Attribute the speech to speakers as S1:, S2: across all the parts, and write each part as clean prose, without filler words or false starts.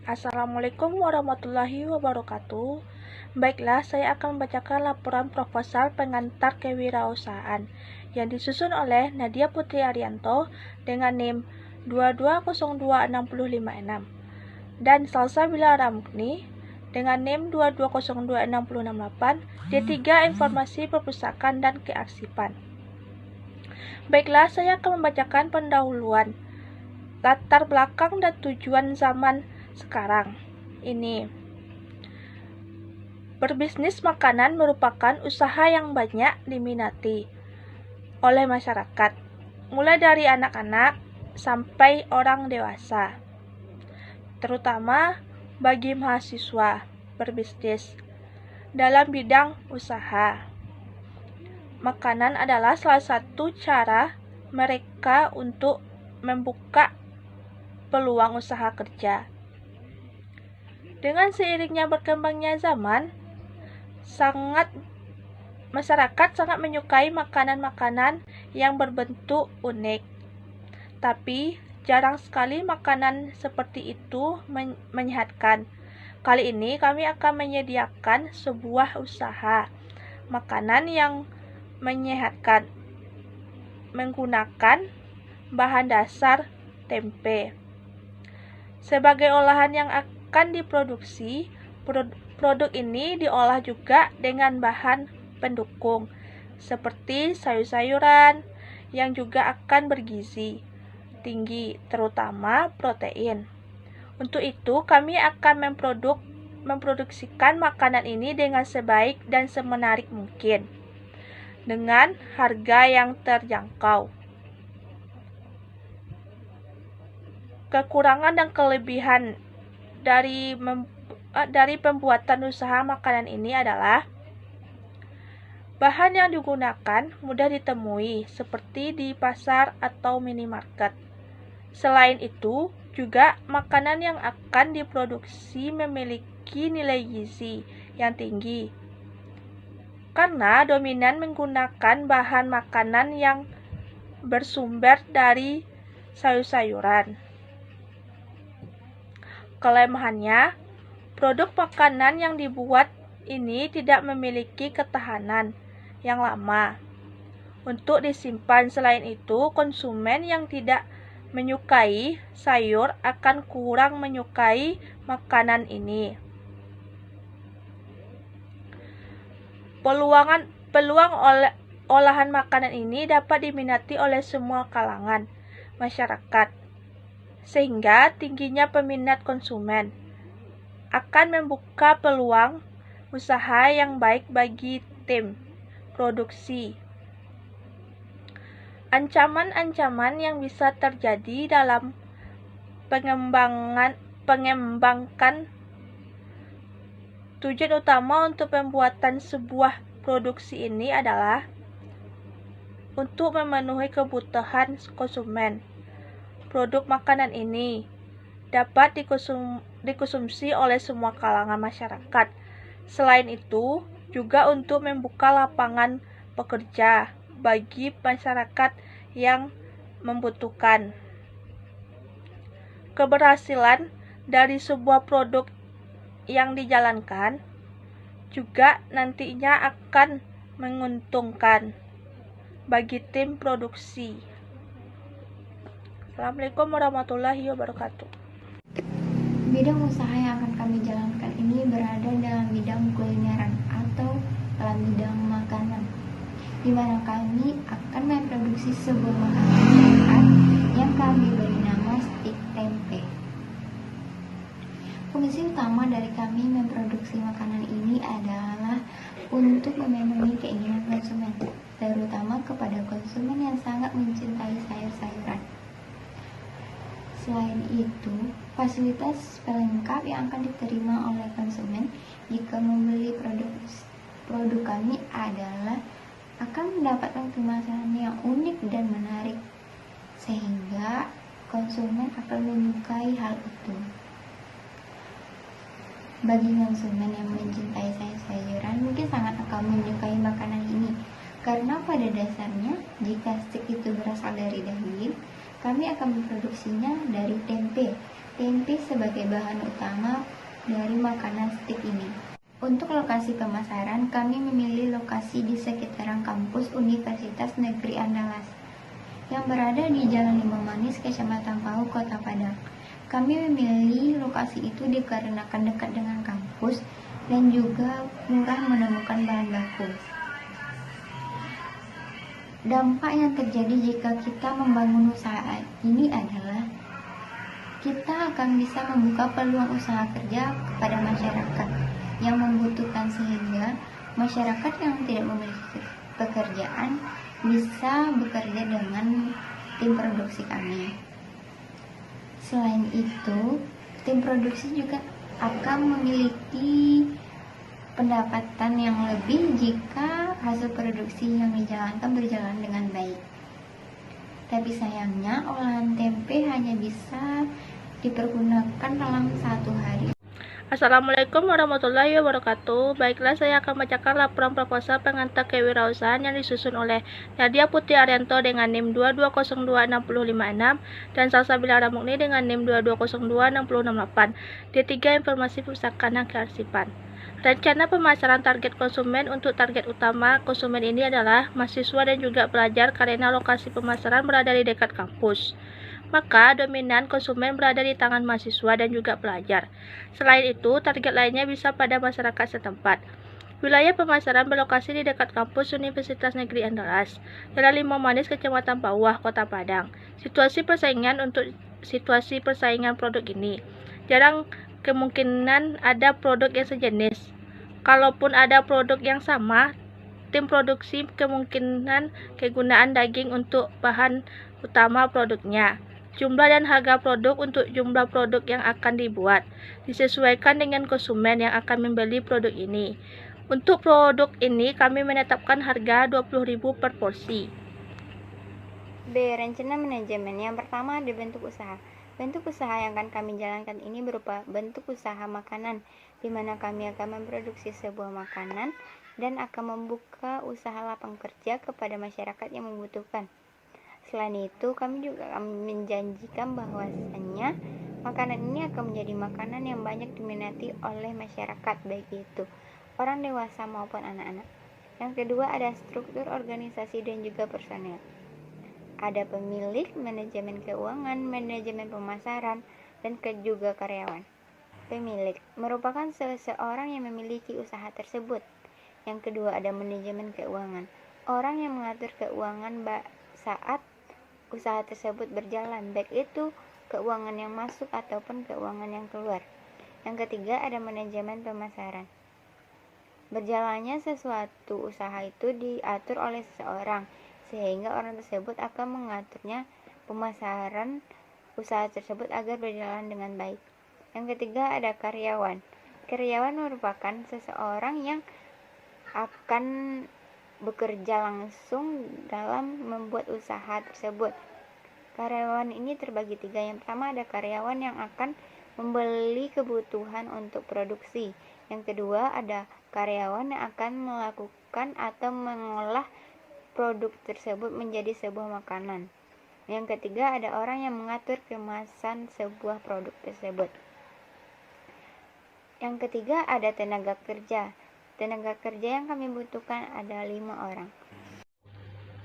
S1: Assalamualaikum warahmatullahi wabarakatuh. Baiklah, saya akan membacakan laporan proposal pengantar kewirausahaan yang disusun oleh Nadia Putri Arianto dengan NIM 22026566 dan Salsabila Ramukni dengan NIM 22026668 D3 Informasi Perpustakaan dan Kearsipan. Baiklah, saya akan membacakan pendahuluan, latar belakang dan tujuan zaman sekarang ini. Berbisnis makanan merupakan usaha yang banyak diminati oleh masyarakat, mulai dari anak-anak sampai orang dewasa, terutama bagi mahasiswa berbisnis dalam bidang usaha. Makanan adalah salah satu cara mereka untuk membuka peluang usaha kerja. Dengan seiringnya berkembangnya zaman, masyarakat sangat menyukai makanan-makanan yang berbentuk unik. Tapi jarang sekali makanan seperti itu menyehatkan. Kali ini kami akan menyediakan sebuah usaha makanan yang menyehatkan menggunakan bahan dasar tempe. Sebagai olahan yang akan diproduksi, produk ini diolah juga dengan bahan pendukung seperti sayur-sayuran yang juga akan bergizi tinggi, terutama protein. Untuk itu, kami akan memproduksikan makanan ini dengan sebaik dan semenarik mungkin, dengan harga yang terjangkau. Kekurangan dan kelebihan dari pembuatan usaha makanan ini adalah bahan yang digunakan mudah ditemui seperti di pasar atau minimarket. Selain itu, juga makanan yang akan diproduksi memiliki nilai gizi yang tinggi karena dominan menggunakan bahan makanan yang bersumber dari sayur-sayuran. Kelemahannya, produk makanan yang dibuat ini tidak memiliki ketahanan yang lama untuk disimpan. Selain itu, konsumen yang tidak menyukai sayur akan kurang menyukai makanan ini. Peluang olahan makanan ini dapat diminati oleh semua kalangan masyarakat, sehingga tingginya peminat konsumen akan membuka peluang usaha yang baik bagi tim produksi. Ancaman-ancaman yang bisa terjadi dalam pengembangkan tujuan utama untuk pembuatan sebuah produksi ini adalah untuk memenuhi kebutuhan konsumen. Produk makanan ini dapat dikonsumsi oleh semua kalangan masyarakat. Selain itu, juga untuk membuka lapangan pekerja bagi masyarakat yang membutuhkan. Keberhasilan dari sebuah produk yang dijalankan juga nantinya akan menguntungkan bagi tim produksi. Assalamualaikum warahmatullahi wabarakatuh.
S2: Bidang usaha yang akan kami jalankan ini berada dalam bidang kulineran atau dalam bidang makanan, di mana kami akan memproduksi sebuah makanan sehat yang kami beri nama stik tempe. Fungsi utama dari kami memproduksi makanan ini adalah untuk memenuhi keinginan konsumen, terutama kepada konsumen yang sangat mencintai sayur-sayuran. Selain itu, fasilitas pelengkap yang akan diterima oleh konsumen jika membeli produk kami adalah akan mendapatkan kemasan yang unik dan menarik, sehingga konsumen akan menyukai hal itu. Bagi konsumen yang mencintai sayur-sayuran mungkin sangat akan menyukai makanan ini, karena pada dasarnya jika stik itu berasal dari daging, kami akan memproduksinya dari tempe, tempe sebagai bahan utama dari makanan stik ini. Untuk lokasi pemasaran, kami memilih lokasi di sekitaran kampus Universitas Negeri Andalas yang berada di Jalan Limau Manis, Kecamatan Pau, Kota Padang. Kami memilih lokasi itu dikarenakan dekat dengan kampus dan juga murah menemukan bahan baku. Dampak yang terjadi jika kita membangun usaha ini adalah kita akan bisa membuka peluang usaha kerja kepada masyarakat yang membutuhkan, sehingga masyarakat yang tidak memiliki pekerjaan bisa bekerja dengan tim produksi kami. Selain itu, tim produksi juga akan memiliki pendapatan yang lebih jika hasil produksi yang dijalankan berjalan dengan baik. Tapi sayangnya olahan tempe hanya bisa dipergunakan dalam 1 hari.
S1: Assalamualaikum warahmatullahi wabarakatuh. Baiklah, saya akan bacakan laporan proposal pengantar kewirausahaan yang disusun oleh Nadia Putri Arianto dengan NIM 22026056 dan Salsabila Ramukni dengan NIM 22026068. D3 Informasi Perpustakaan dan Kearsipan. Rencana pemasaran target konsumen. Untuk target utama konsumen ini adalah mahasiswa dan juga pelajar karena lokasi pemasaran berada di dekat kampus. Maka dominan konsumen berada di tangan mahasiswa dan juga pelajar. Selain itu, target lainnya bisa pada masyarakat setempat. Wilayah pemasaran berlokasi di dekat kampus Universitas Negeri Andalas, Jalan Limau Manis, Kecamatan Pauwah, Kota Padang. Situasi persaingan. Untuk situasi persaingan produk ini, jarang kemungkinan ada produk yang sejenis. Kalaupun ada produk yang sama, tim produksi kemungkinan kegunaan daging untuk bahan utama produknya. Jumlah dan harga produk. Untuk jumlah produk yang akan dibuat disesuaikan dengan konsumen yang akan membeli produk ini. Untuk produk ini kami menetapkan harga 20.000 per porsi.
S2: B. Rencana manajemen. Yang pertama ada bentuk usaha. Bentuk usaha yang akan kami jalankan ini berupa bentuk usaha makanan, di mana kami akan memproduksi sebuah makanan dan akan membuka usaha lapang kerja kepada masyarakat yang membutuhkan. Selain itu, kami juga akan menjanjikan bahwasannya makanan ini akan menjadi makanan yang banyak diminati oleh masyarakat, baik itu orang dewasa maupun anak-anak. Yang kedua ada struktur organisasi dan juga personel. Ada pemilik, manajemen keuangan, manajemen pemasaran, dan juga karyawan. Pemilik merupakan seseorang yang memiliki usaha tersebut. Yang kedua ada manajemen keuangan. Orang yang mengatur keuangan saat usaha tersebut berjalan, baik itu keuangan yang masuk ataupun keuangan yang keluar. Yang ketiga ada manajemen pemasaran. Berjalannya sesuatu usaha itu diatur oleh seseorang, sehingga orang tersebut akan mengaturnya pemasaran usaha tersebut agar berjalan dengan baik. Yang ketiga ada karyawan. Karyawan merupakan seseorang yang akan bekerja langsung dalam membuat usaha tersebut. Karyawan ini terbagi 3. Yang pertama ada karyawan yang akan membeli kebutuhan untuk produksi. Yang kedua ada karyawan yang akan melakukan atau mengolah produk tersebut menjadi sebuah makanan. Yang ketiga ada orang yang mengatur kemasan sebuah produk tersebut. Yang ketiga ada tenaga kerja. Tenaga kerja yang kami butuhkan ada 5 orang.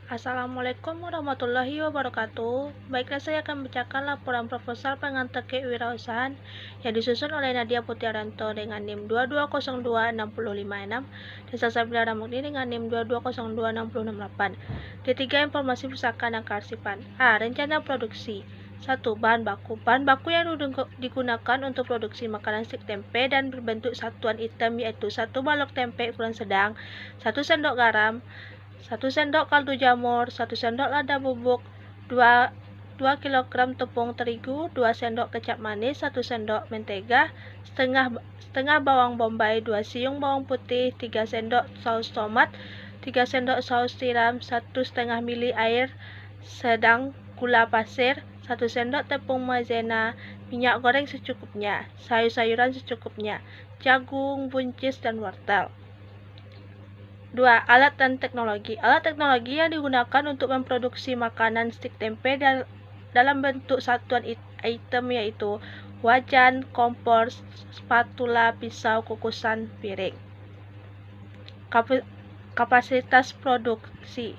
S1: Assalamualaikum warahmatullahi wabarakatuh. Baiklah, saya akan membacakan laporan proposal pengantar kewirausahaan yang disusun oleh Nadia Putri Arianto dengan NIM 22026056 dan Salsabila Ramukni dengan NIM 22026068. D3 Informasi Perpustakaan dan Kearsipan. A. Rencana produksi. 1. Bahan baku. Bahan baku yang digunakan untuk produksi makanan stik tempe dan berbentuk satuan item yaitu 1 balok tempe ukuran sedang, 1 sendok garam, 1 sendok kaldu jamur, 1 sendok lada bubuk, 2 kg tepung terigu, 2 sendok kecap manis, 1 sendok mentega, setengah bawang bombay, 2 siung bawang putih, 3 sendok saus tomat, 3 sendok saus tiram, 1,5 ml air sedang gula pasir, 1 sendok tepung maizena, minyak goreng secukupnya, sayur-sayuran secukupnya, jagung, buncis, dan wortel. 2. Alat dan teknologi. Alat teknologi yang digunakan untuk memproduksi makanan stik tempe dalam bentuk satuan item yaitu wajan, kompor, spatula, pisau, kukusan, piring. Kapasitas produksi.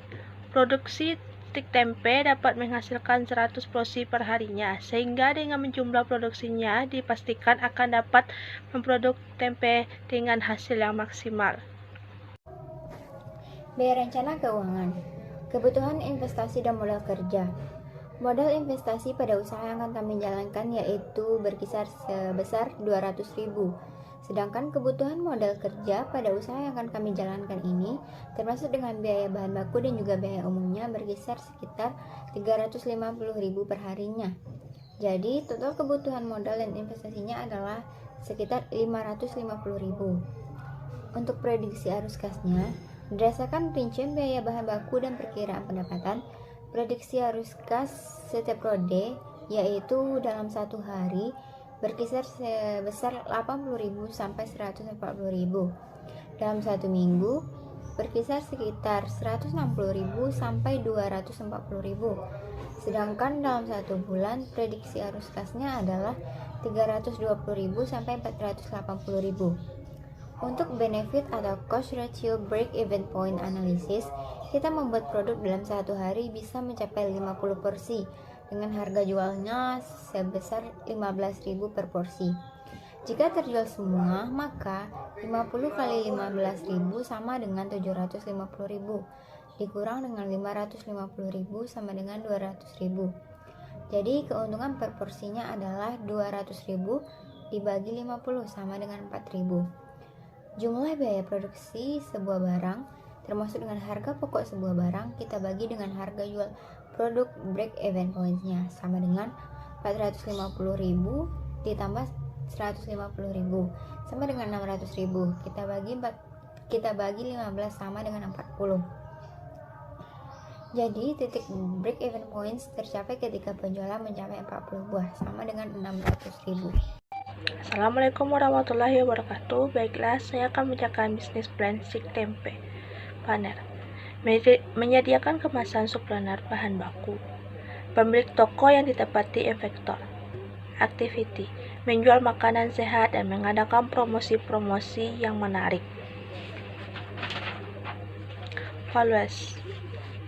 S1: Produksi stik tempe dapat menghasilkan 100 porsi per harinya, sehingga dengan menjumlah produksinya dipastikan akan dapat memproduksi tempe dengan hasil yang maksimal.
S2: Biaya rencana keuangan, kebutuhan investasi dan modal kerja. Modal investasi pada usaha yang akan kami jalankan yaitu berkisar sebesar 200.000. Sedangkan kebutuhan modal kerja pada usaha yang akan kami jalankan ini termasuk dengan biaya bahan baku dan juga biaya umumnya berkisar sekitar 350.000 per harinya. Jadi total kebutuhan modal dan investasinya adalah sekitar 550.000. Untuk prediksi arus kasnya, berdasarkan rincian biaya bahan baku dan perkiraan pendapatan, prediksi arus kas setiap prode yaitu dalam satu hari berkisar sebesar 80.000 sampai 140.000. Dalam satu minggu berkisar sekitar 160.000 sampai 240.000. Sedangkan dalam satu bulan prediksi arus kasnya adalah 320.000 sampai 480.000. Untuk benefit atau cost ratio break even point analysis, kita membuat produk dalam satu hari bisa mencapai 50 porsi dengan harga jualnya sebesar 15.000 per porsi. Jika terjual semua, maka 50 kali 15.000 sama dengan 750.000, dikurang dengan 550.000 sama dengan 200.000. Jadi keuntungan per porsinya adalah 200.000 dibagi 50 sama dengan 4.000. Jumlah biaya produksi sebuah barang termasuk dengan harga pokok sebuah barang kita bagi dengan harga jual produk break even points-nya sama dengan 450.000 ditambah 150.000 sama dengan 600.000. Kita bagi 15 sama dengan 40. Jadi titik break even points tercapai ketika penjualan mencapai 40 buah sama dengan 600.000.
S1: Assalamualaikum warahmatullahi wabarakatuh. Baiklah, saya akan menjalankan bisnis plan stik tempe. Planner menyediakan kemasan suplemen bahan baku. Pemilik toko yang ditempati investor. Activity menjual makanan sehat dan mengadakan promosi-promosi yang menarik. Values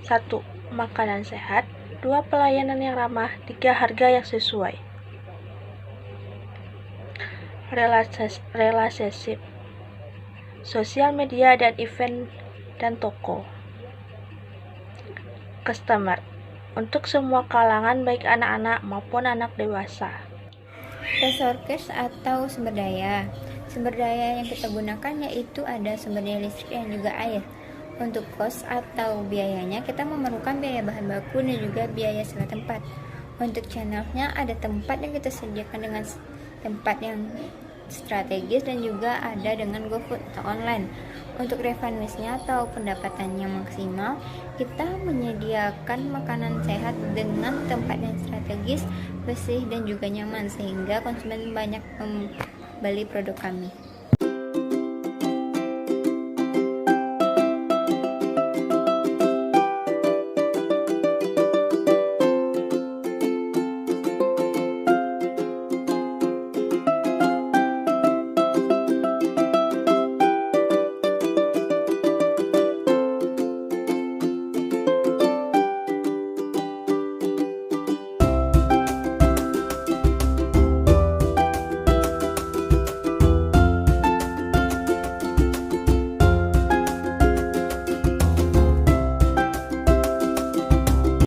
S1: 1. Makanan sehat. 2. Pelayanan yang ramah. 3. Harga yang sesuai. Relationship, sosial media dan event dan toko. Customer, untuk semua kalangan baik anak-anak maupun anak dewasa.
S2: Resources atau sumber daya. Sumber daya yang kita gunakan yaitu ada sumber daya listrik dan juga air. Untuk cost atau biayanya kita memerlukan biaya bahan baku dan juga biaya sewa tempat. Untuk channelnya ada tempat yang kita sediakan dengan tempat yang strategis dan juga ada dengan GoFood atau online. Untuk revenue-nya atau pendapatannya maksimal, kita menyediakan makanan sehat dengan tempat yang strategis, bersih dan juga nyaman sehingga konsumen banyak membeli produk kami.